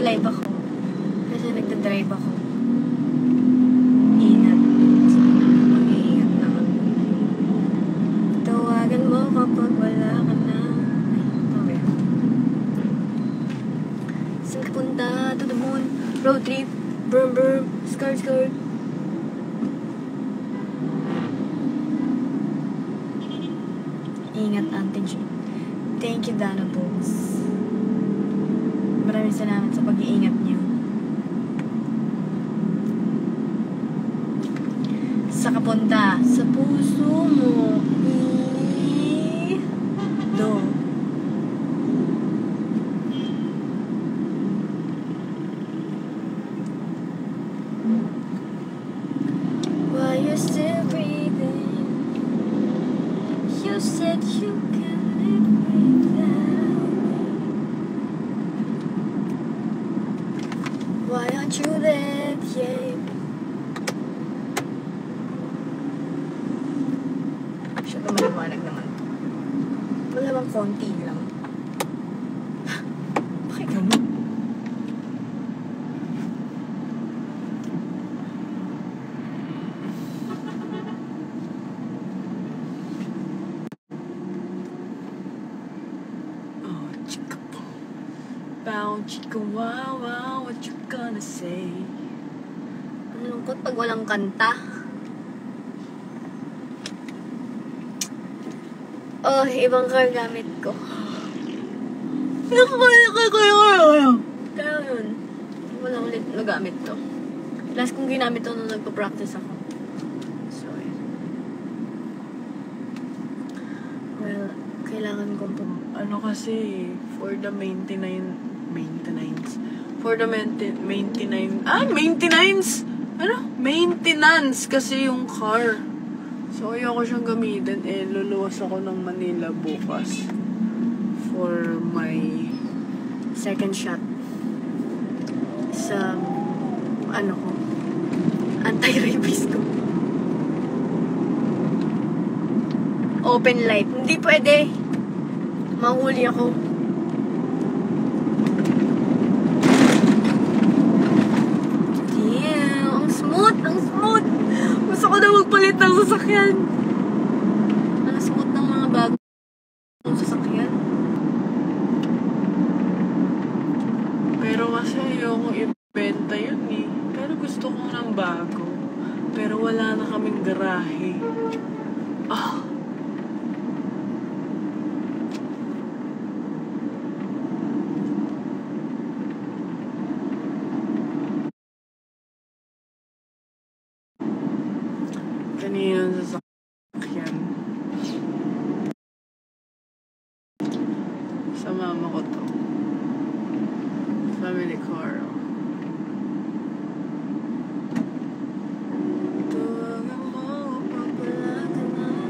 nag-live ako. Kasi nagdadrive ako. Ingat. Mag-iingat lang ako. Tawagan mo kapag wala ka na. Okay. Saan ka punta? To the moon. Road trip. Brum brum. Skirt skirt. Ingat, Auntie G. Thank you, Dana Books. Maraming salamat sa pag-iingat niyo. Sa kapunta, sa puso mo. Do. While you're still breathing, you said you can live without me. Why aren't you there, yeah? Siya ka maliwanag naman. Wala bang konti lang? Bakit gano'n? Bow, chika, wow, wow, what you gonna say? Ang lungkot pag walang kanta. Oh, ibang car gamit ko. Kaya yun. Wala ulit nagamit to. Last kong ginamit to nung nagpa-practice ako. So, yun. Well, kailangan ko po. Ano kasi, for the maintenance. Maintenance kasi yung car. So, ayoko siyang gamitin. Luluwas ako ng Manila bukas. For my Second shot. Sa, anti-rabies ko. Open light. Hindi pwede. Mahuli ako. Gusto ko na magpalit ng sasakyan. Ang smooth ng mga bagong sasakyan. Pero kasi ayoko ibenta yun eh. Pero gusto ko ng bago. Pero wala na kaming garahe. Kanina sa sasakyan. Sa mama ko to. Family car.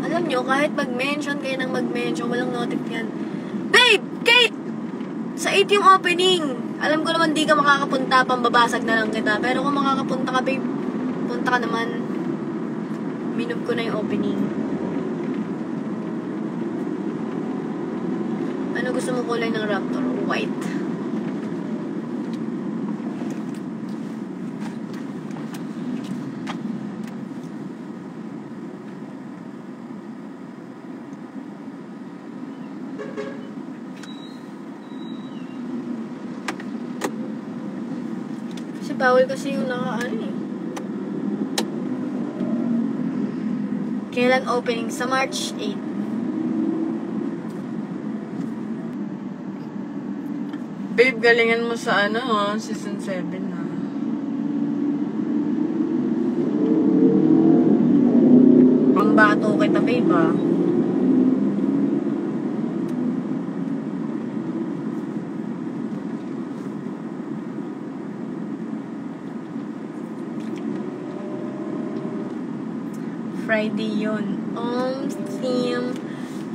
Alam nyo, kahit mag-mention kayo ng mag-mention, walang notif yan. Babe! Kate! Sa 8 yung opening. Alam ko naman di ka makakapunta, pambabasag na lang kita. Pero kung makakapunta ka, babe, punta ka naman. Minum ko na yung opening. Ano gusto mo kulay ng Raptor? White. Kasi bawal kasi yung naka-ano eh. Kailan opening? Sa March 8. Babe, galingan mo sa season 7 na. Pangbato kita, babe, ah. Friday yun. Theme.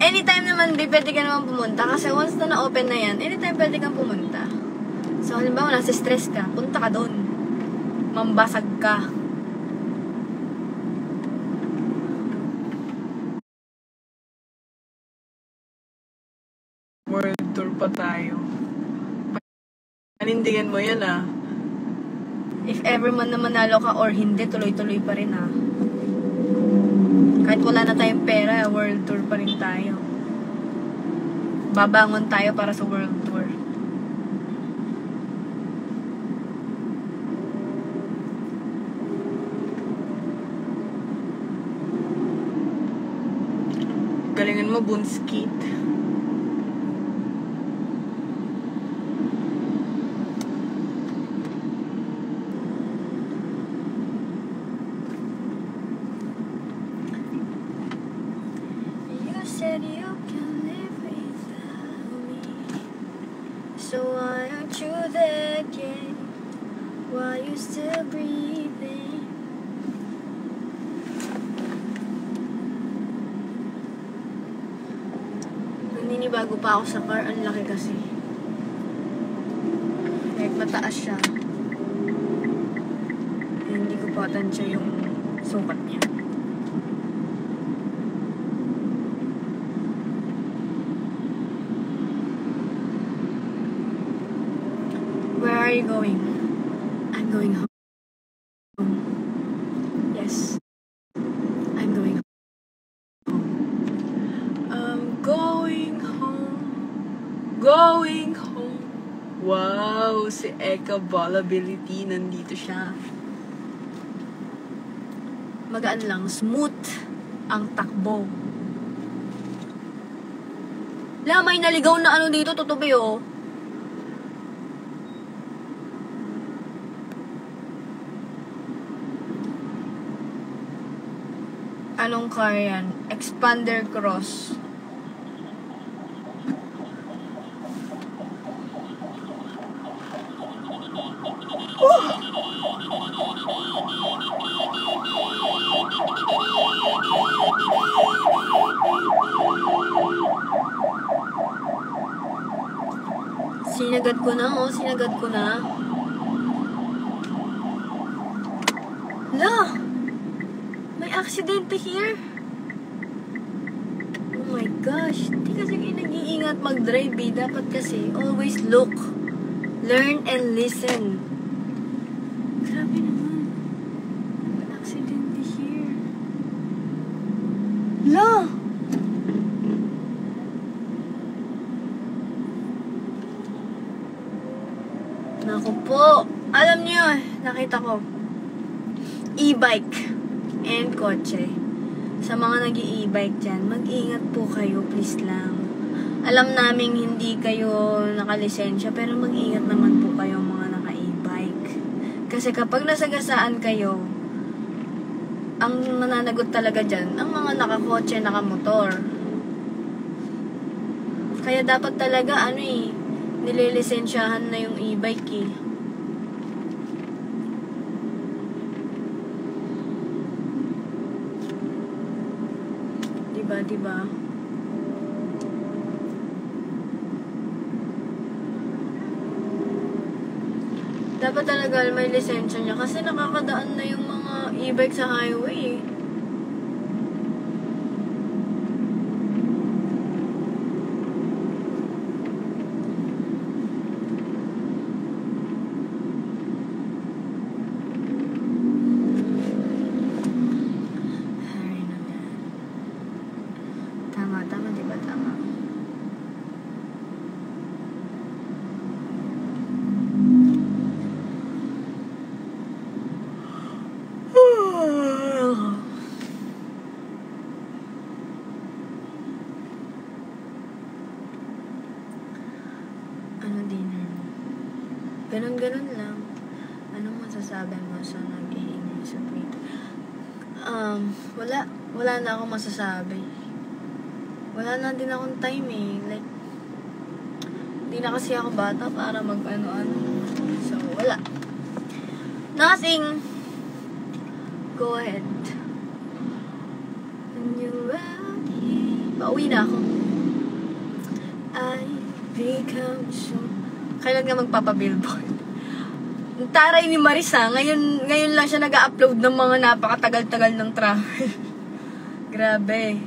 Anytime naman, babe, pwede ka naman pumunta. Kasi once na na-open na yan, anytime pwede kang pumunta. So, halimbawa, nasa stress ka, punta ka doon. Mambasag ka. World tour pa tayo. Panindigan mo yan ah. If ever man na manalo ka or hindi, tuloy-tuloy pa rin Kahit wala na tayong pera, world tour pa rin tayo. Babangon tayo para sa world tour. Galingan mo, Bunskit. You said you can live without me, so why aren't you there yet? Why you still breathing? Naninibago pa ako sa car, ang laki kasi. Kahit mataas siya, hindi ko pa tansya yung sukat niya. Where are you going? I'm going home. Yes. I'm going home. I'm going home. Going home. Wow, si Eka Volability, nandito siya. Magaan lang, smooth ang takbo. May naligaw na ano dito, tutubi oh. Anong car yan? Expander Cross. Sinagad ko na, oh. Sinagad ko na. May aksidente here. Oh my gosh. Hindi kasi kayo nag-iingat mag-drive eh. Dapat kasi always look, learn, and listen. Grabe naman. May aksidente here. Naku po. Alam niyo, nakita ko. E-bike and kotse. Sa mga nag-i-e-bike dyan, mag-ingat po kayo, please lang. Alam naming hindi kayo nakalisensya, pero mag-ingat naman po kayo mga naka-e-bike. Kasi kapag nasagasaan kayo, ang mananagot talaga dyan, ang mga nakakotse, nakamotor. Kaya dapat talaga, nililisensyahan na yung e-bike eh. Diba? Dapat talaga may lisensya niya kasi nakakadaan na yung mga e-bike sa highway eh. Tama, diba? Tama. Dinner mo? Ganon lang. Anong masasabi mo sa nag-iingay sa Twitter? Wala na akong masasabi. Wala na din akong time eh. Like, hindi na kasi ako bata para mag-ano-ano. So, wala. Nothing. Go ahead. When you're out here. Pauwi na ako. I become so... Kailan nga magpapabillboard? Ang taray ni Marisa, ngayon lang siya nag-upload ng mga napakatagal-tagal ng travel. Grabe.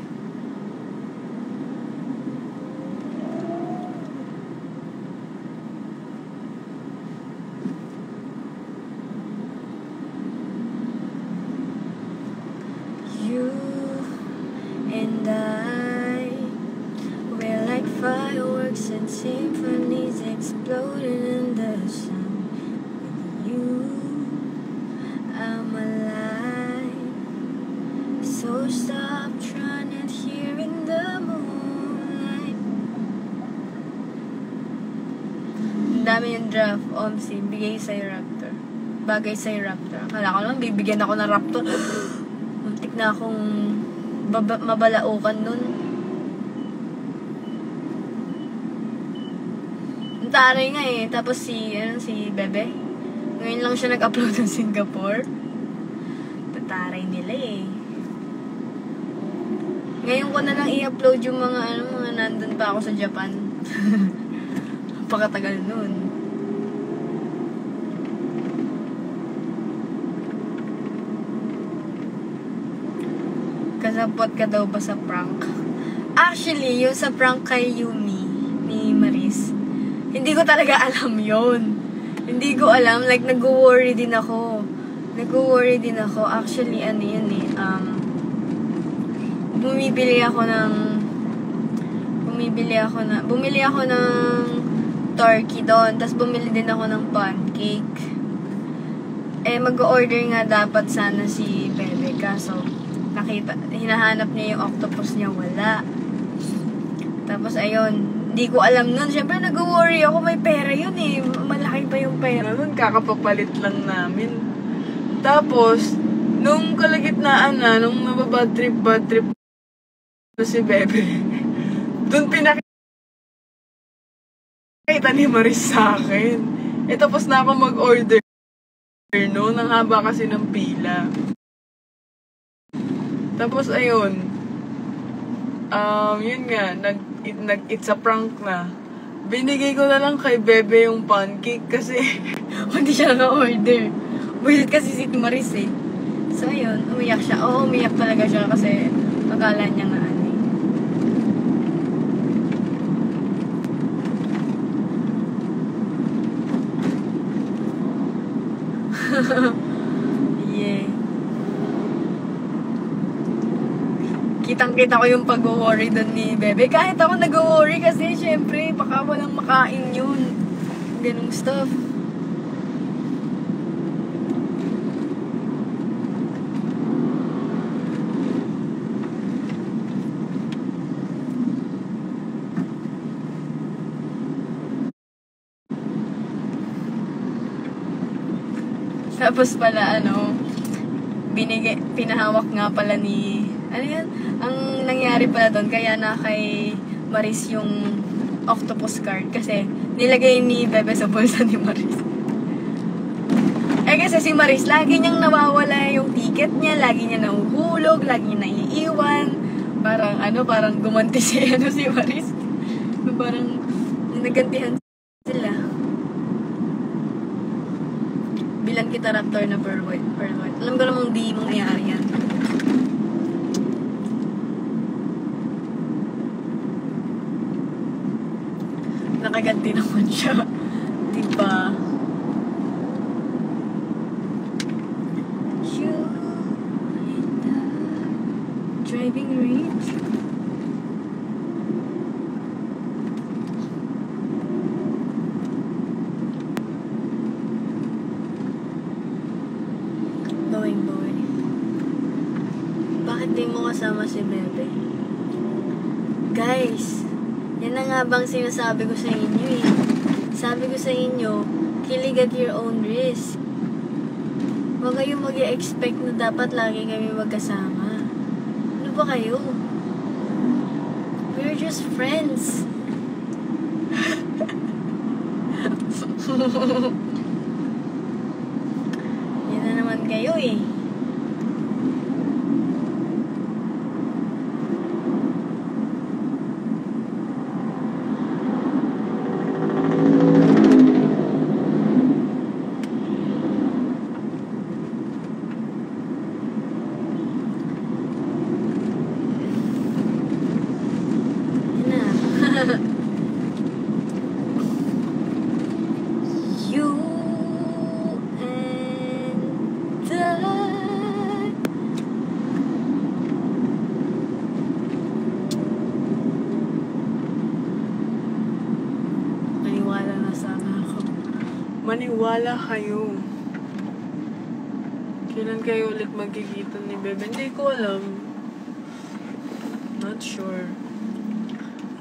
love, Omsim, bigay sa'yo Raptor. Bagay sa'yo Raptor. Akala ko naman, bibigyan ako ng Raptor. Muntik na akong mabalaukan nun. Ang taray nga eh. Tapos si Bebe. Ngayon lang siya nag-upload ng Singapore. Tataray nila eh. Ngayon ko na lang i-upload yung mga nandun pa ako sa Japan. Pakatagal nun. Kasapot ka daw ba sa prank? Actually, yung sa prank kay Yumi ni Maris, hindi ko talaga alam yon. Hindi ko alam. Like, nag-worry din ako. Actually, ano yun eh. Bumili ako ng turkey doon. Tapos bumili din ako ng pancake. Mag-order nga dapat sana si Bebe. Kaso, hinahanap niya yung octopus niya, wala. Tapos, ayun, hindi ko alam nun. Siyempre, nag-worry ako, may pera yun eh. Malaki pa yung pera. Nun, kakapapalit lang namin. Tapos, nung kalagitnaan na, nung nababad trip si Bebe, dun pinakita ni Maris sa akin. Tapos na ako mag-order. No, nang haba kasi ng pila. Tapos, ayun. Yun nga, it's a prank na. Binigay ko na lang kay Bebe yung pancake kasi hindi siya naka-order. Buisit kasi si Maris eh. So, ayun, umiyak siya. Oo, umiyak talaga siya kasi akala niya nga ano eh. Yeah. Kitang-kita ko yung pag-worry doon ni Bebe. Kahit ako nag-worry kasi, syempre, baka walang makain yun. Ganong stuff. Tapos pala, pinahawak nga pala ni, ang nangyari pala doon, kaya na kay Maris yung octopus card, kasi nilagay ni Bebe sa bulsa ni Maris. Kasi si Maris, lagi niyang nawawala yung ticket niya, lagi niya nahuhulog, lagi niya naiiwan, parang gumanti si Maris. Parang nagantihan sila. Bilan kita Raptor na pearl white. Alam ko namang di mangyayari yan. Nakaganti naman siya. Diba? You in the driving range. Boy. Bakit di mo kasama si Bebe? Guys, yan na nga bang sinasabi ko sa inyo eh. Sabi ko sa inyo, kilig at your own risk. Huwag kayong mag-i-expect na dapat lagi kami magkasama. Ano ba kayo? We're just friends. Yan na naman kayo eh. You and I. Maniwala na sana ako. Maniwala kayo. Kailan kayo ulit magkikita ni Bebe? Hindi ko alam. Not sure.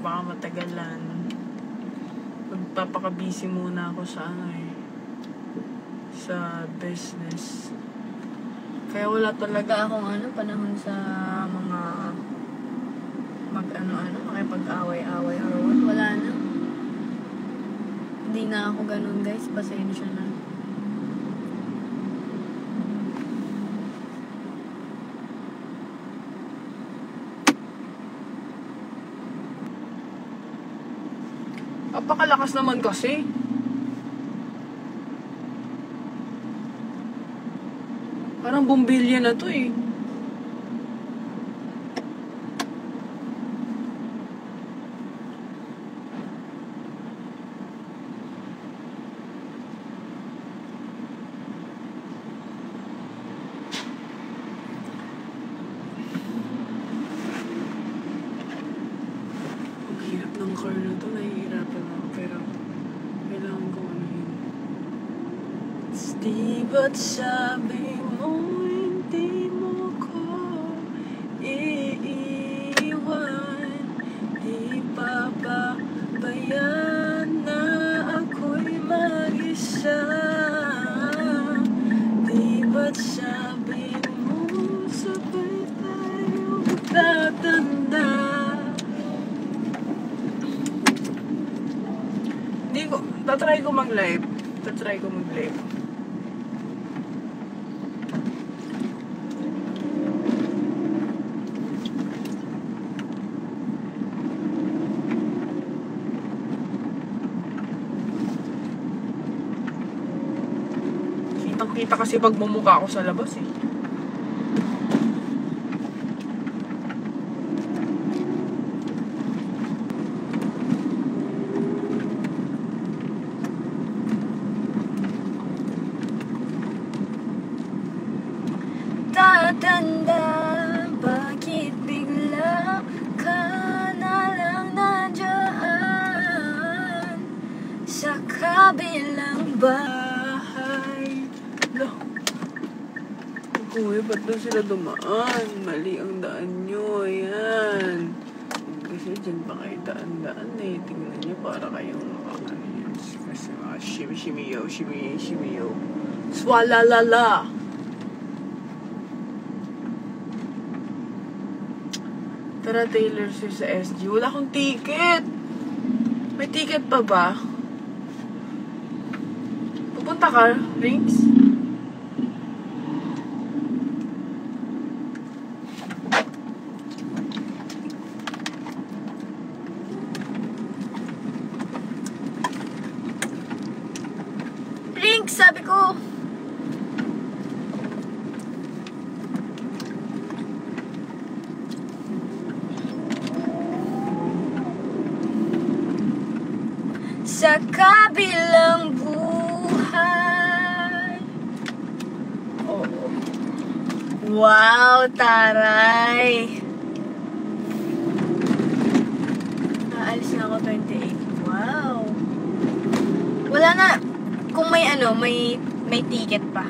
Baka matagalan. Magpapaka-busy muna ako sa ano eh. sa business. Kaya wala talaga akong panahon sa mga makipag-away-away or what. Wala na. Hindi na ako ganun, guys. Pasensya na. Napakalakas naman kasi. Parang bumbilya na to eh. Ang hirap ng car na to. Nahihirapan ako. Pero kailangan ko yun. Di ba't sabi mo hindi mo ko iiwan? Di papabayaan na ako'y mag-isa. Di ba't sabi mo sabay tayo tatanda? Tatry ko mag-live. Kita kasi pag mumukha ako sa labas eh. Tatanda, bakit bigla ka na lang nandyan sa kabilang bahay? Kuya, ba't doon sila dumaan? Mali ang daan nyo, ayan. Kasi dyan pa kayo daan-daan eh. Tingnan nyo para kayong kasi mga shimmy-shimmy-yo, shimmy-shimmy-yo. Swalalala! Tara, Taylor Swift sa SG. Wala akong ticket! May ticket pa ba? Pupunta ka, Rings? Sabi ko, sa kabilang buhay. Oh. Wow, taray. Naalis na ako 28. Wow. Wala na. Kung may may ticket pa.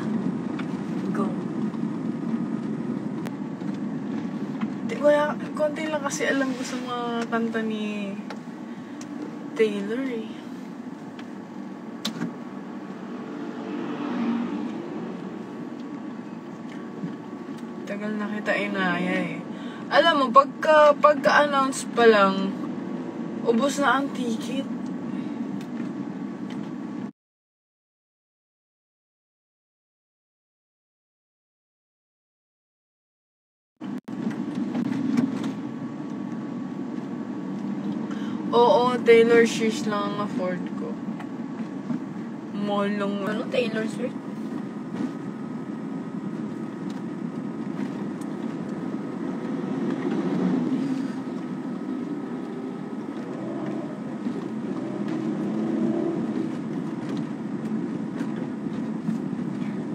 Go. Wala, konti lang kasi alam ko sa mga kanta ni Taylor eh. Tagal na kita inaya eh. Alam mo, pagka-announce pa lang, ubos na ang ticket. Oo, Taylor Swift lang ang afford ko. Mall lang. Ano, Taylor Swift?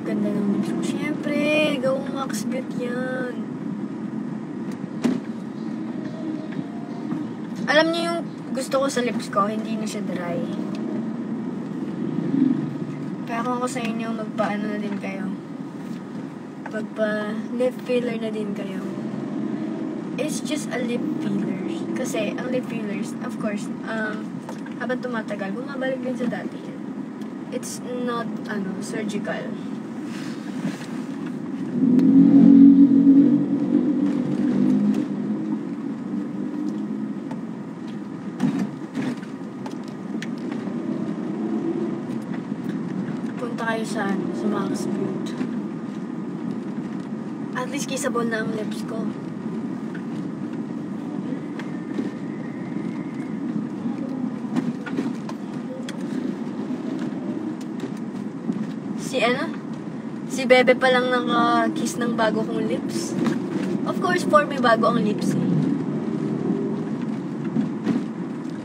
Ganda ng lips ko. Siyempre, gawang Max Bet yan. Alam niyo yung gusto ko sa lips ko, hindi na siya dry. Kaya kung ako sa inyo, magpa-ano na din kayo. Magpa-lip filler na din kayo. It's just a lip filler. Kasi, ang lip fillers, of course, habang tumatagal, bumabalik din sa dati yan. It's not, surgical. Punta kayo sa Max Beauty. At least kissable na ang lips ko. Si Bebe pa lang naka-kiss ng bago kong lips. Of course, may bago ang lips eh.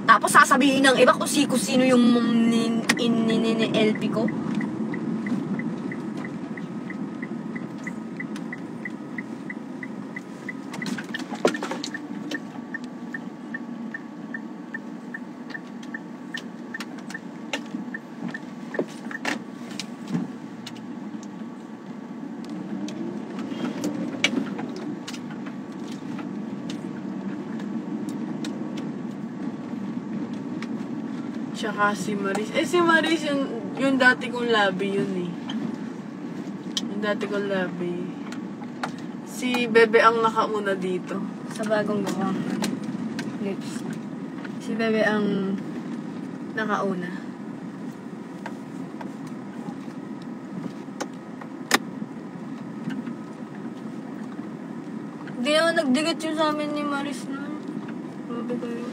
Tapos sasabihin ng iba kung sino yung LP ko. Tsaka si Maris. Si Maris, yung dati kong labi yun eh. Yung dati kong labi. Si Bebe ang nakauna dito. Sa bagong gawang lips. Si Bebe ang nakauna. Hindi naman nagdigat yun sa amin ni Maris na. Grabe kayo.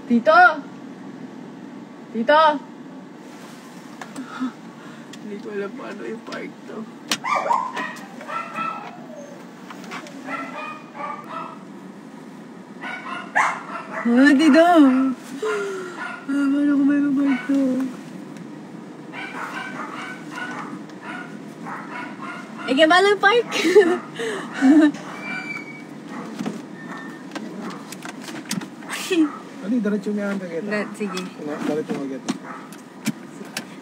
Tito! Tito! Hindi ko alam paano yung park to. Tito! Paano ko may park to? Ba lang park? Ano, diretso niya ang tagata? Sige. Diretso mo agad.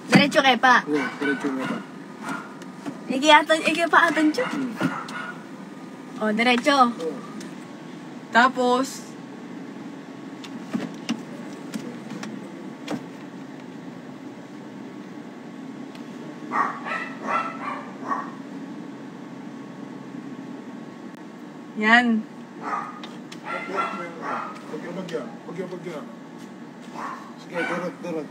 Diretso kayo pa. Oo, diretso mo pa. Pa atan siya. O, diretso. Oo. Tapos, yan. Bagyo. Sige, durot.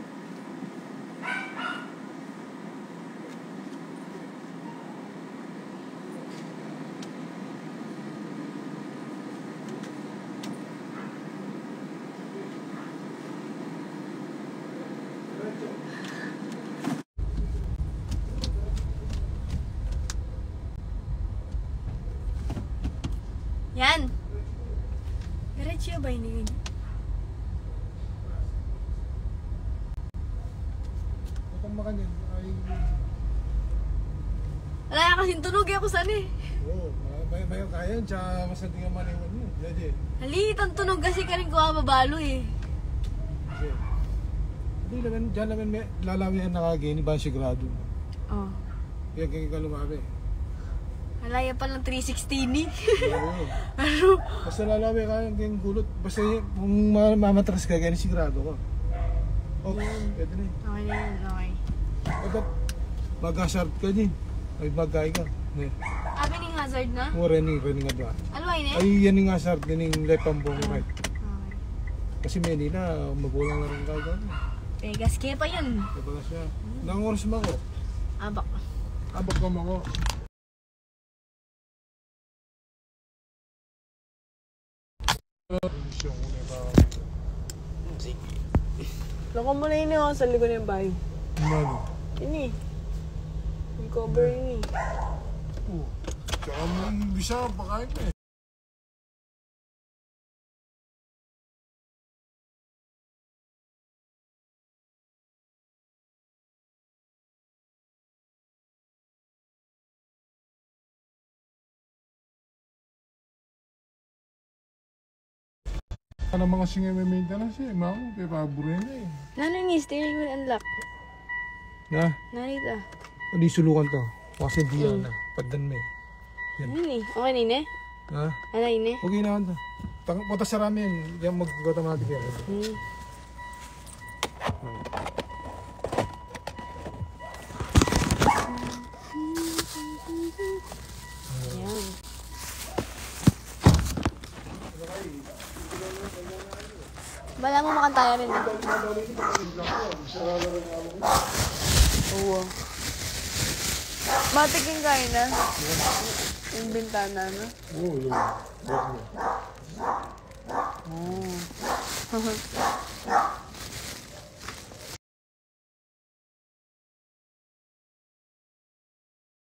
Yan. Diretso ba yun? Kung makanyan, ay... Wala kasing tunog ako saan eh. Oo, may kaya, tsaka masandi nga maniwan yun. Jadi. Halit, ang tunog kasi ka rin ko mabalo eh. Kasi, hindi naman, dyan naman may lalawihan nakagini ba sigurado. Oh. Kaya ka lumabi. Halaya pa lang 360 ni. Oo. Ano? Basta lalawi ka yung gulot. Basta kung mamatras ka, ganyan sigurado ko. Okay, pwede na yun. Okay na yun, okay. Dapat mag-hazard ka din. Ay bagay ka. Abi ning hazard na? O running nga ba? Ano ay ne? Ay yan yung hazard ganing left ang buong right. Okay. Kasi may nila, magulang na rin ka gano'n. Vegas kaya pa yan. Diba na siya? Nang oras mo ako? Abak. Abak ko mo ako. Loko mo na yun sa likod ng bahay. Ano? Ini. Yung cover ini. Oo. Tsaka mo bisa, pakain na eh. Ano mga singa may maintenance eh. Mga kay paborin na eh. Nanay ni steering wheel unlock. Na? Narita. Hindi sulukan to. Kasi di yan na. Paddan mo eh. Ano ni? Okay ni ne? Ha? Ano ni? Okay na to. Punta sa ramen. Yan mag-automatic yan. Yan. Bala mo makantaya rin ah. Oo. Matiging kain na. Yung bintana na. Oo, yun. Oh.